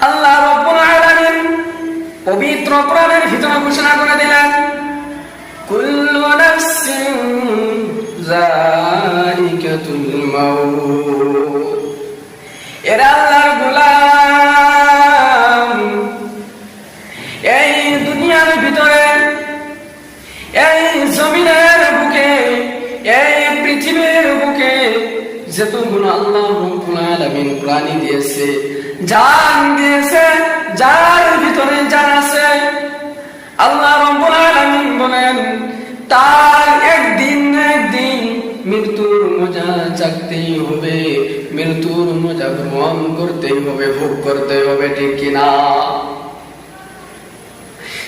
আল্লাহ রাব্বুল আলামিন পবিত্র কোরআনের ভিতরে ঘোষণা করে দিলেন, কুল্লু নাফসিন যায়িকাতুল মাউত। এরা আল্লাহর গোলাম, এই দুনিয়ার ভিতরে, এই জমিনের বুকে, এই পৃথিবীর বুকে যতগুলো আল্লাহ রাব্বুল আলামিন প্রাণী দিয়েছে, জান দিয়েছে, যার ভিতরে জান আছে, আল্লাহ রাব্বুল আলামিন বলেন তার একদিন মৃত্যুর মজা চাকতেই হবে, মৃত্যুর মজা গ্রহণ করতেই হবে, ভোগ করতে হবে, ঠিক কিনা?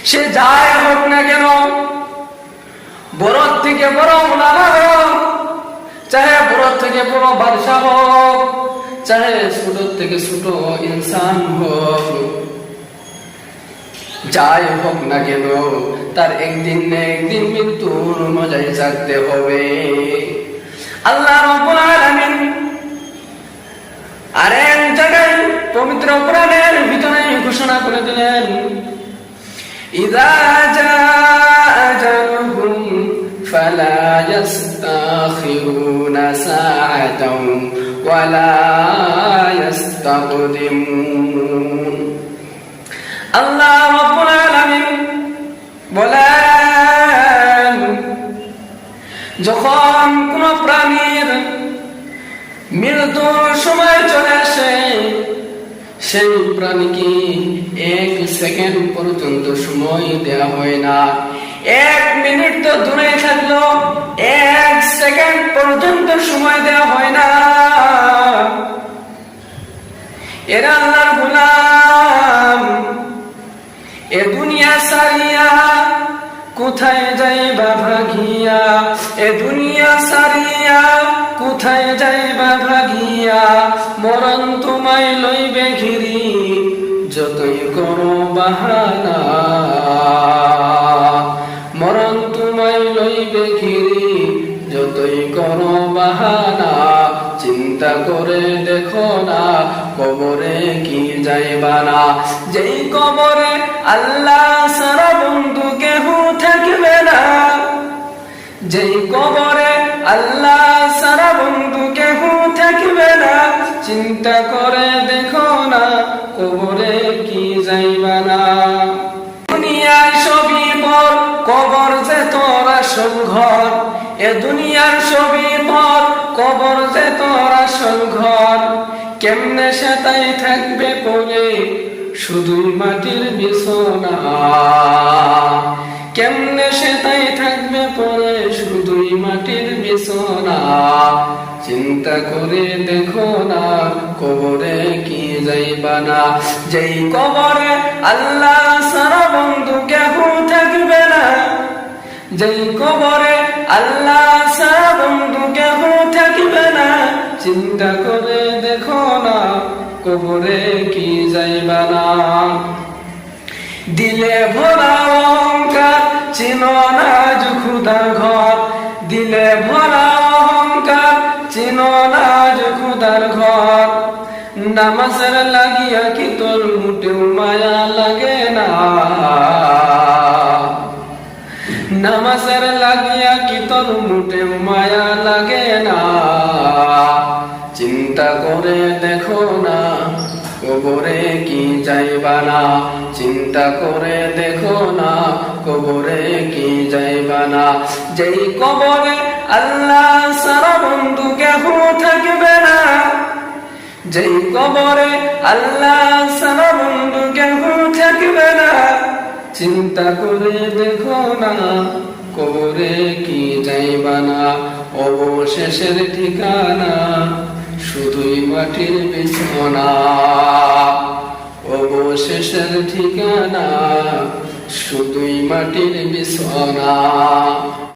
সে যাই হোক না কেন, বড় থেকে বড় ওলামা হোক, চাহে বড় থেকে বড় বাদশা হোক, চাহে ছোট থেকে ছোট ইনসান হোক, যাই হোক না কেন তার একদিন না একদিন মৃত্যুর মজায় চাকতে হবে। আল্লাহ রাব্বুল আলামিন আরেক জায়গায় পবিত্র কোরআনের ভিতরে ঘোষণা করে দিলেন, ইযা জাআ আজালুহুম ফালা ইস্তাখিরুনা সাআতান ওয়ালা ইস্তাকদিমুন। আল্লাহ রাব্বুল আলামিন বলেন, যখন কোন প্রাণীর মৃত্যুর সময় চলে আসে, সেই প্রাণীকে 1 সেকেন্ড পর্যন্ত সময় দেওয়া হয় না। 1 মিনিট তো দূরে থাকলো, 1 সেকেন্ড পর্যন্ত সময় দেওয়া হয় না। এরা আল্লাহর গোলাম, এ দুনিয়া সারিয়া কোথায় যাইবা ভাগিয়া, এ দুনিয়া সারিয়া কোথায় যাইবা ভাগিয়া, মরণ তোমায় লইবে ঘিরি যতই করো বাহানা, মরণ তোমায় লইবে ঘিরি যতই করো বাহানা। চিন্তা করে দেখো না কবরে কি যাইবা না, যেই কবরে আল্লাহ সারা বন্ধু কেহ থাকবে না, যেই কবরে আল্লাহ সারা বন্ধু কেহ থাকবে না। চিন্তা করে দেখো না কবরে কি যাইবা না। দুনিয়ার সবই পর, কবর যে তোর আসল ঘর, এ দুনিয়ার সবই পর, কবর যে তোর আসল ঘর। কেমনে সে তাই থাকবে পড়ে শুধুই মাটির বিছানা, কেমনে সে তাই থাকবে পড়ে শুধুই মাটির বিছানা। চিন্তা করে দেখো না কবরে কি যাইবা না, যেই কবরে আল্লাহ সারা বন্ধু কেহ থাকবে না, যেই কবরে আল্লাহ সারা বন্ধু কেহ থাকবে না। চিন্তা করে দেখো না কবরে কি যাইবা না। দিলে ভরা অহংকার চিনো না আজ খুদার ঘর, দিলে ভরা অহংকার চিনো না আজ খুদার ঘর। নামাজের লাগিয়া কি তোর মুটেও মায়া লাগে না, নামাজের লাগিয়া কি তোর মুটেও মায়া লাগে না। চিন্তা করে দেখো না কবরে কি যাইবা না, চিন্তা করে দেখো না কবরে কি যাইবা না। যেই কবরে আল্লাহ সারা বন্ধু কেহ থাকবে না, যেই কবরে আল্লাহ সারা বন্ধু কেহ থাকবে না। চিন্তা করে দেখো না কবরে কি যাইবা না। অবশেষের ঠিকানা শুধুই মাটির বিছানা, অবশেষের ঠিকানা শুধুই মাটির বিছানা।